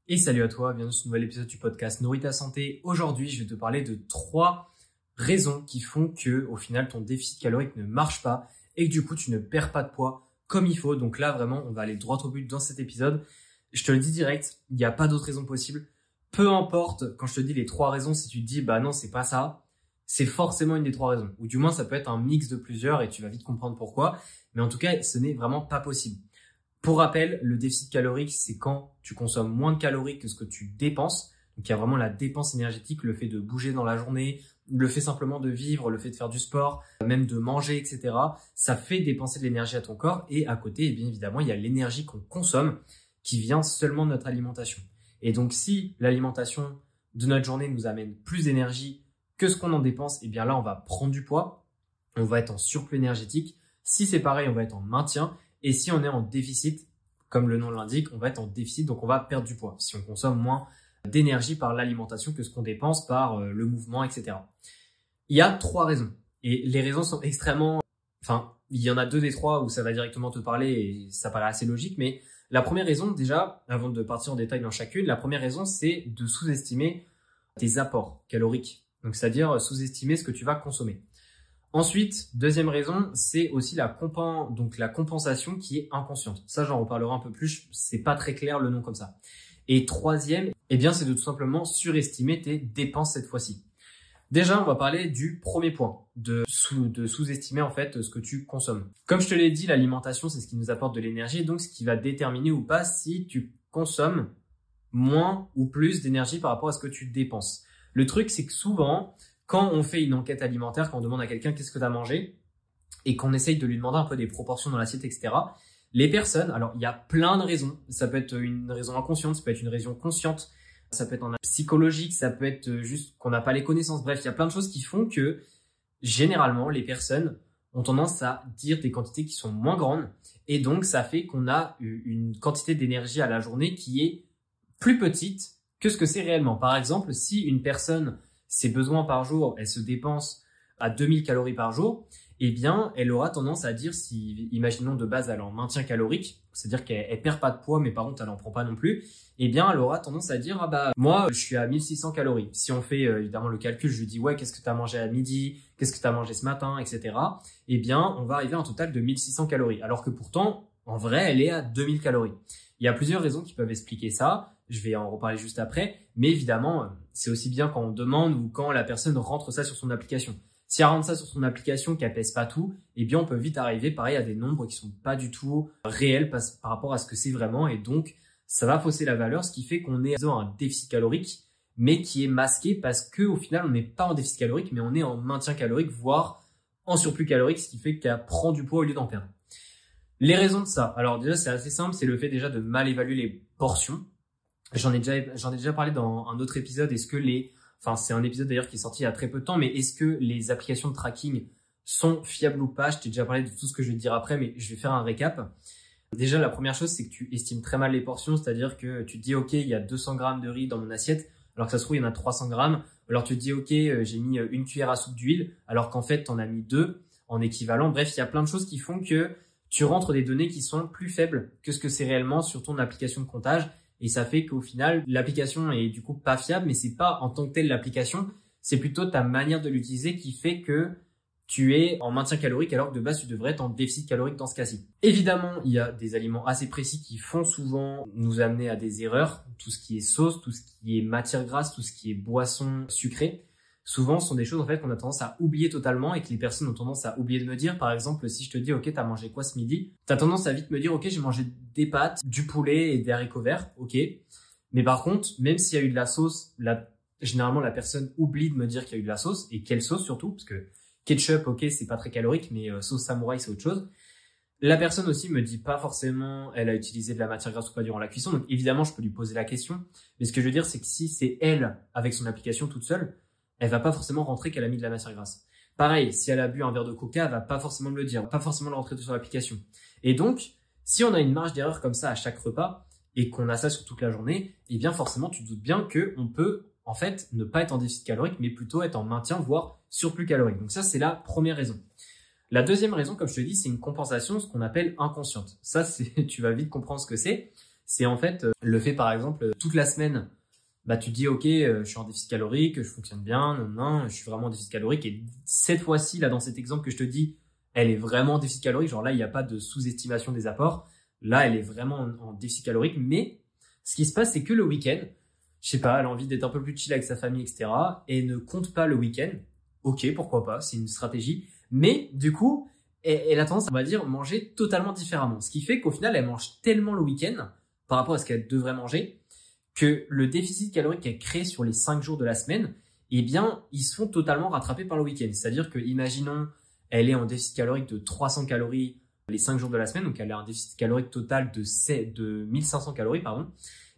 Et salut à toi, bienvenue dans ce nouvel épisode du podcast Nourris ta santé. Aujourd'hui, je vais te parler de 3 raisons qui font que, au final, ton déficit calorique ne marche pas et que du coup, tu ne perds pas de poids comme il faut. Donc là, vraiment, on va aller droit au but dans cet épisode. Je te le dis direct, il n'y a pas d'autre raison possible. Peu importe, quand je te dis les 3 raisons, si tu te dis, bah non, c'est pas ça, c'est forcément une des 3 raisons. Ou du moins, ça peut être un mix de plusieurs et tu vas vite comprendre pourquoi. Mais en tout cas, ce n'est vraiment pas possible. Pour rappel, le déficit calorique, c'est quand tu consommes moins de calories que ce que tu dépenses. Donc, il y a vraiment la dépense énergétique, le fait de bouger dans la journée, le fait simplement de vivre, le fait de faire du sport, même de manger, etc. Ça fait dépenser de l'énergie à ton corps. Et à côté, bien évidemment, il y a l'énergie qu'on consomme qui vient seulement de notre alimentation. Et donc, si l'alimentation de notre journée nous amène plus d'énergie que ce qu'on en dépense, eh bien là, on va prendre du poids. On va être en surplus énergétique. Si c'est pareil, on va être en maintien. Et si on est en déficit, comme le nom l'indique, on va être en déficit, donc on va perdre du poids. Si on consomme moins d'énergie par l'alimentation que ce qu'on dépense par le mouvement, etc. Il y a 3 raisons. Et les raisons sont extrêmement... Enfin, il y en a 2 des 3 où ça va directement te parler et ça paraît assez logique. Mais la première raison, déjà, avant de partir en détail dans chacune, la première raison, c'est de sous-estimer tes apports caloriques. Donc, c'est-à-dire sous-estimer ce que tu vas consommer. Ensuite, deuxième raison, c'est aussi la compensation qui est inconsciente. Ça, j'en reparlerai un peu plus, c'est pas très clair le nom comme ça. Et troisième, eh bien, c'est de tout simplement surestimer tes dépenses cette fois-ci. Déjà, on va parler du premier point, de sous-estimer en fait ce que tu consommes. Comme je te l'ai dit, l'alimentation, c'est ce qui nous apporte de l'énergie, donc ce qui va déterminer ou pas si tu consommes moins ou plus d'énergie par rapport à ce que tu dépenses. Le truc, c'est que souvent, quand on fait une enquête alimentaire, quand on demande à quelqu'un qu'est-ce que tu as mangé et qu'on essaye de lui demander un peu des proportions dans l'assiette, etc., les personnes, alors il y a plein de raisons. Ça peut être une raison inconsciente, ça peut être une raison consciente, ça peut être un psychologique, ça peut être juste qu'on n'a pas les connaissances. Bref, il y a plein de choses qui font que généralement les personnes ont tendance à dire des quantités qui sont moins grandes et donc ça fait qu'on a une quantité d'énergie à la journée qui est plus petite que ce que c'est réellement. Par exemple, si une personne, ses besoins par jour, elle se dépense à 2000 calories par jour, eh bien, elle aura tendance à dire, si, imaginons de base, elle est en maintien calorique, c'est-à-dire qu'elle perd pas de poids, mais par contre, elle en prend pas non plus, eh bien, elle aura tendance à dire, ah bah, moi, je suis à 1600 calories. Si on fait, évidemment, le calcul, je lui dis, ouais, qu'est-ce que tu as mangé à midi? Qu'est-ce que tu as mangé ce matin? Etc. Eh bien, on va arriver à un total de 1600 calories. Alors que pourtant, en vrai, elle est à 2000 calories. Il y a plusieurs raisons qui peuvent expliquer ça. Je vais en reparler juste après. Mais évidemment, c'est aussi bien quand on demande ou quand la personne rentre ça sur son application. Si elle rentre ça sur son application, qu'elle pèse pas tout, eh bien, on peut vite arriver, pareil, à des nombres qui sont pas du tout réels par rapport à ce que c'est vraiment. Et donc, ça va fausser la valeur, ce qui fait qu'on est dans un déficit calorique, mais qui est masqué parce que, au final, on n'est pas en déficit calorique, mais on est en maintien calorique, voire en surplus calorique, ce qui fait qu'elle prend du poids au lieu d'en perdre. Les raisons de ça. Alors, déjà, c'est assez simple. C'est le fait déjà de mal évaluer les portions. J'en ai déjà parlé dans un autre épisode. C'est un épisode d'ailleurs qui est sorti il y a très peu de temps, mais est-ce que les applications de tracking sont fiables ou pas? Je t'ai déjà parlé de tout ce que je vais te dire après, mais je vais faire un récap. Déjà, la première chose, c'est que tu estimes très mal les portions, c'est-à-dire que tu te dis, OK, il y a 200 grammes de riz dans mon assiette, alors que ça se trouve, il y en a 300 grammes. Alors tu te dis, OK, j'ai mis une cuillère à soupe d'huile, alors qu'en fait, t'en as mis 2 en équivalent. Bref, il y a plein de choses qui font que tu rentres des données qui sont plus faibles que ce que c'est réellement sur ton application de comptage. Et ça fait qu'au final, l'application est du coup pas fiable, mais c'est pas en tant que telle l'application, c'est plutôt ta manière de l'utiliser qui fait que tu es en maintien calorique alors que de base tu devrais être en déficit calorique dans ce cas-ci. Évidemment, il y a des aliments assez précis qui font souvent nous amener à des erreurs. Tout ce qui est sauce, tout ce qui est matière grasse, tout ce qui est boisson sucrée. Souvent, ce sont des choses en fait qu'on a tendance à oublier totalement et que les personnes ont tendance à oublier de me dire. Par exemple, si je te dis, OK, t'as mangé quoi ce midi? T'as tendance à vite me dire, OK, j'ai mangé des pâtes, du poulet et des haricots verts. OK. Mais par contre, même s'il y a eu de la sauce, généralement, la personne oublie de me dire qu'il y a eu de la sauce et quelle sauce surtout, parce que ketchup, OK, c'est pas très calorique, mais sauce samouraï, c'est autre chose. La personne aussi me dit pas forcément elle a utilisé de la matière grasse ou pas durant la cuisson. Donc évidemment, je peux lui poser la question. Mais ce que je veux dire, c'est que si c'est elle avec son application toute seule, elle va pas forcément rentrer qu'elle a mis de la matière grasse. Pareil, si elle a bu un verre de coca, elle va pas forcément me le dire, pas forcément le rentrer sur l'application. Et donc, si on a une marge d'erreur comme ça à chaque repas et qu'on a ça sur toute la journée, eh bien forcément, tu te doutes bien que on peut en fait ne pas être en déficit calorique, mais plutôt être en maintien, voire surplus calorique. Donc ça, c'est la première raison. La deuxième raison, comme je te dis, c'est une compensation, ce qu'on appelle inconsciente. Ça, tu vas vite comprendre ce que c'est. C'est en fait le fait, par exemple, toute la semaine, bah tu te dis, ok, je suis en déficit calorique, je fonctionne bien, non, je suis vraiment en déficit calorique. Et cette fois-ci, là, dans cet exemple que je te dis, elle est vraiment en déficit calorique. Genre là, il n'y a pas de sous-estimation des apports. Là, elle est vraiment en déficit calorique. Mais ce qui se passe, c'est que le week-end, je sais pas, elle a envie d'être un peu plus chill avec sa famille, etc. Et ne compte pas le week-end. Ok, pourquoi pas, c'est une stratégie. Mais du coup, elle a tendance, on va dire, manger totalement différemment. Ce qui fait qu'au final, elle mange tellement le week-end par rapport à ce qu'elle devrait manger que le déficit calorique qu'elle crée sur les 5 jours de la semaine, eh bien, ils sont totalement rattrapés par le week-end. C'est-à-dire que, imaginons, elle est en déficit calorique de 300 calories les 5 jours de la semaine, donc elle a un déficit calorique total de 1500 calories, pardon.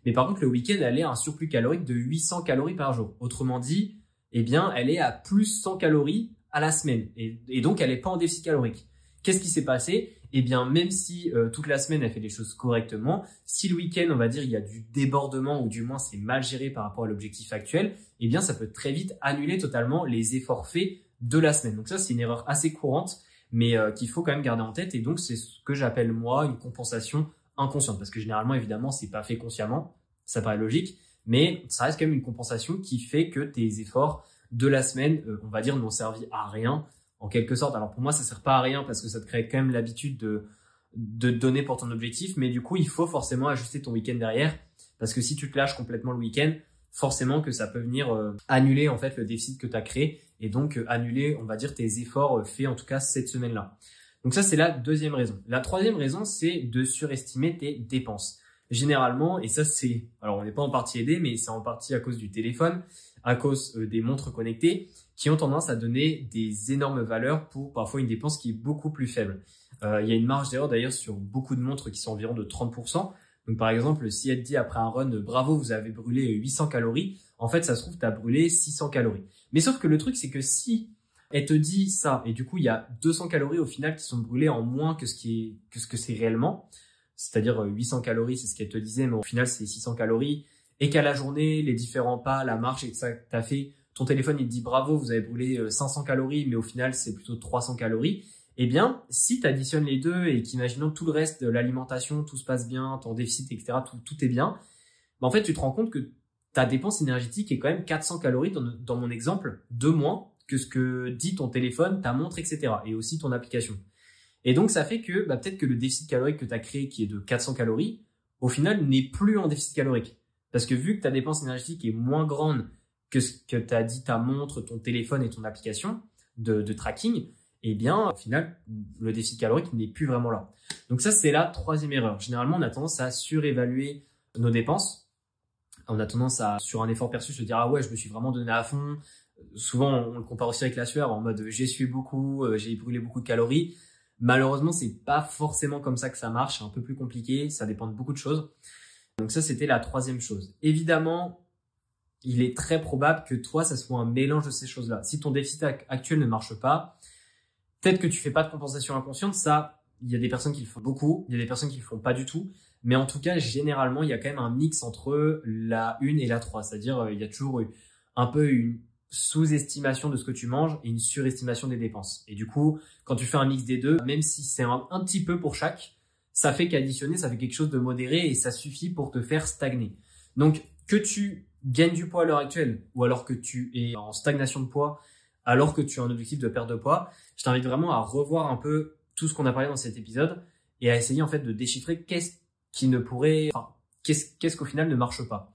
Mais par contre, le week-end, elle est à un surplus calorique de 800 calories par jour. Autrement dit, eh bien, elle est à plus 100 calories à la semaine. Et donc, elle n'est pas en déficit calorique. Qu'est-ce qui s'est passé? Eh bien, même si toute la semaine, elle fait les choses correctement, si le week-end, on va dire, il y a du débordement ou du moins c'est mal géré par rapport à l'objectif actuel, eh bien, ça peut très vite annuler totalement les efforts faits de la semaine. Donc ça, c'est une erreur assez courante, mais qu'il faut quand même garder en tête. Et donc, c'est ce que j'appelle, moi, une compensation inconsciente. Parce que généralement, évidemment, c'est pas fait consciemment. Ça paraît logique. Mais ça reste quand même une compensation qui fait que tes efforts de la semaine, on va dire, n'ont servi à rien, en quelque sorte. Alors pour moi, ça sert pas à rien parce que ça te crée quand même l'habitude de te donner pour ton objectif. Mais du coup, il faut forcément ajuster ton week-end derrière. Parce que si tu te lâches complètement le week-end, forcément que ça peut venir annuler en fait le déficit que tu as créé et donc annuler, on va dire, tes efforts faits en tout cas cette semaine-là. Donc ça, c'est la deuxième raison. La troisième raison, c'est de surestimer tes dépenses. Généralement, et ça c'est, alors on n'est pas en partie aidé, mais c'est en partie à cause du téléphone, à cause des montres connectées, qui ont tendance à donner des énormes valeurs pour parfois une dépense qui est beaucoup plus faible. Il y a une marge d'erreur d'ailleurs sur beaucoup de montres qui sont environ de 30%. Donc par exemple, si elle te dit après un run, bravo, vous avez brûlé 800 calories, en fait ça se trouve, tu as brûlé 600 calories. Mais sauf que le truc, c'est que si elle te dit ça, et du coup il y a 200 calories au final qui sont brûlées en moins que ce que c'est réellement, c'est-à-dire 800 calories, c'est ce qu'elle te disait, mais au final c'est 600 calories, et qu'à la journée, les différents pas, la marche et ça que tu as fait, ton téléphone il te dit bravo, vous avez brûlé 500 calories, mais au final c'est plutôt 300 calories, eh bien, si tu additionnes les deux et qu'imaginons tout le reste de l'alimentation, tout se passe bien, ton déficit, etc., tout est bien, bah en fait, tu te rends compte que ta dépense énergétique est quand même 400 calories dans mon exemple, de moins que ce que dit ton téléphone, ta montre, etc., et aussi ton application. Et donc, ça fait que bah, peut-être que le déficit calorique que tu as créé, qui est de 400 calories, au final, n'est plus en déficit calorique. Parce que vu que ta dépense énergétique est moins grande que ce que t'as dit ta montre, ton téléphone et ton application de tracking, eh bien, au final, le déficit calorique n'est plus vraiment là. Donc ça, c'est la troisième erreur. Généralement, on a tendance à surévaluer nos dépenses. On a tendance à, sur un effort perçu, se dire, ah ouais, je me suis vraiment donné à fond. Souvent, on le compare aussi avec la sueur, en mode, j'ai sué beaucoup, j'ai brûlé beaucoup de calories. Malheureusement, c'est pas forcément comme ça que ça marche. C'est un peu plus compliqué. Ça dépend de beaucoup de choses. Donc ça, c'était la troisième chose. Évidemment, il est très probable que toi, ça soit un mélange de ces choses-là. Si ton déficit actuel ne marche pas, peut-être que tu fais pas de compensation inconsciente. Ça, il y a des personnes qui le font beaucoup, il y a des personnes qui le font pas du tout. Mais en tout cas, généralement, il y a quand même un mix entre la 1 et la 3. C'est-à-dire, il y a toujours un peu une sous-estimation de ce que tu manges et une surestimation des dépenses. Et du coup, quand tu fais un mix des deux, même si c'est un petit peu pour chaque, ça fait qu'additionner, ça fait quelque chose de modéré et ça suffit pour te faire stagner. Donc, que tu gagnes du poids à l'heure actuelle ou alors que tu es en stagnation de poids, alors que tu as un objectif de perte de poids, je t'invite vraiment à revoir un peu tout ce qu'on a parlé dans cet épisode et à essayer en fait de déchiffrer qu'est-ce qui ne pourrait, enfin, qu'est-ce qu'au final ne marche pas.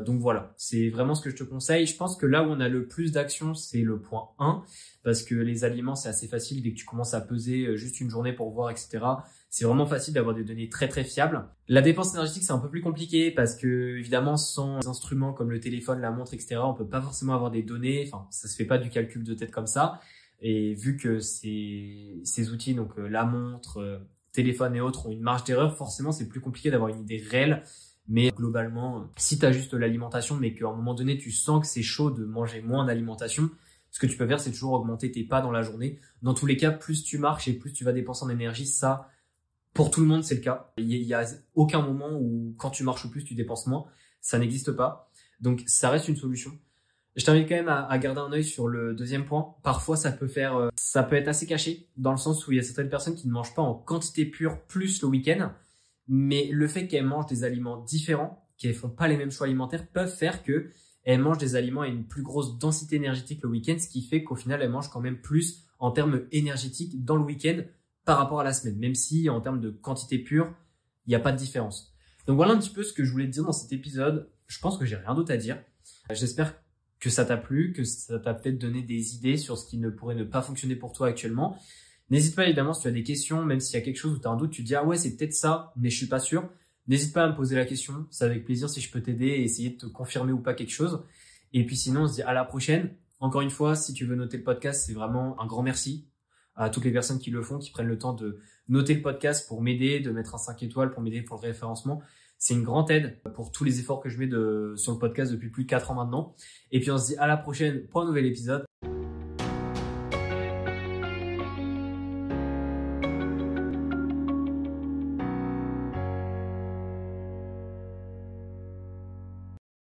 Donc voilà, c'est vraiment ce que je te conseille. Je pense que là où on a le plus d'action, c'est le point 1, parce que les aliments, c'est assez facile dès que tu commences à peser juste une journée pour voir, etc. C'est vraiment facile d'avoir des données très très fiables. La dépense énergétique, c'est un peu plus compliqué parce que évidemment, sans instruments comme le téléphone, la montre, etc., on peut pas forcément avoir des données. Enfin, ça se fait pas du calcul de tête comme ça. Et vu que ces outils, donc la montre, téléphone et autres, ont une marge d'erreur, forcément, c'est plus compliqué d'avoir une idée réelle. Mais globalement, si tu as juste l'alimentation, mais qu'à un moment donné, tu sens que c'est chaud de manger moins d'alimentation, ce que tu peux faire, c'est toujours augmenter tes pas dans la journée. Dans tous les cas, plus tu marches et plus tu vas dépenser en énergie. Ça, pour tout le monde, c'est le cas. Il y a aucun moment où quand tu marches plus, tu dépenses moins. Ça n'existe pas. Donc, ça reste une solution. Je t'invite quand même à garder un œil sur le deuxième point. Parfois, ça peut être assez caché dans le sens où il y a certaines personnes qui ne mangent pas en quantité pure plus le week-end, mais le fait qu'elles mangent des aliments différents, qu'elles font pas les mêmes choix alimentaires, peuvent faire que elles mangent des aliments à une plus grosse densité énergétique le week-end, ce qui fait qu'au final, elles mangent quand même plus en termes énergétiques dans le week-end par rapport à la semaine, même si en termes de quantité pure, il n'y a pas de différence. Donc voilà un petit peu ce que je voulais te dire dans cet épisode. Je pense que j'ai rien d'autre à dire. J'espère que ça t'a plu, que ça t'a peut-être donné des idées sur ce qui ne pourrait ne pas fonctionner pour toi actuellement. N'hésite pas évidemment si tu as des questions, même s'il y a quelque chose où tu as un doute, tu te dis « Ah ouais, c'est peut-être ça, mais je suis pas sûr ». N'hésite pas à me poser la question, c'est avec plaisir si je peux t'aider et essayer de te confirmer ou pas quelque chose. Et puis sinon, on se dit à la prochaine. Encore une fois, si tu veux noter le podcast, c'est vraiment un grand merci à toutes les personnes qui le font, qui prennent le temps de noter le podcast pour m'aider, de mettre un 5 étoiles pour m'aider pour le référencement. C'est une grande aide pour tous les efforts que je mets sur le podcast depuis plus de 4 ans maintenant. Et puis on se dit à la prochaine pour un nouvel épisode.